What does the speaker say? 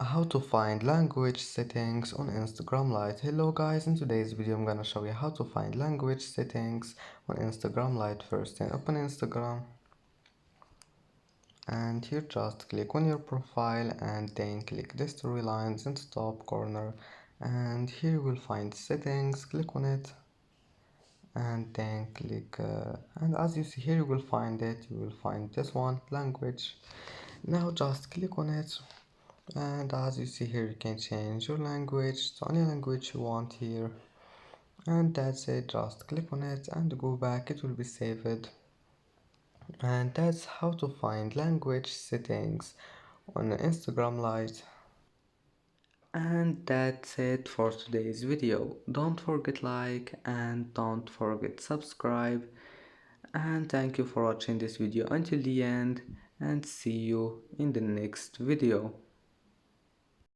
How to find language settings on Instagram Lite. Hello guys, in today's video I'm gonna show you how to find language settings on Instagram Lite. First, then open Instagram, and here just click on your profile and then click the story lines in the top corner, and here you will find settings. Click on it and then click and as you see here you will find this one, language. Now just click on it, and as you see here you can change your language to any language you want here, and that's it. Just click on it and go back, it will be saved. And that's how to find language settings on Instagram Lite. And that's it for today's video. Don't forget like and don't forget subscribe, and thank you for watching this video until the end, and see you in the next video.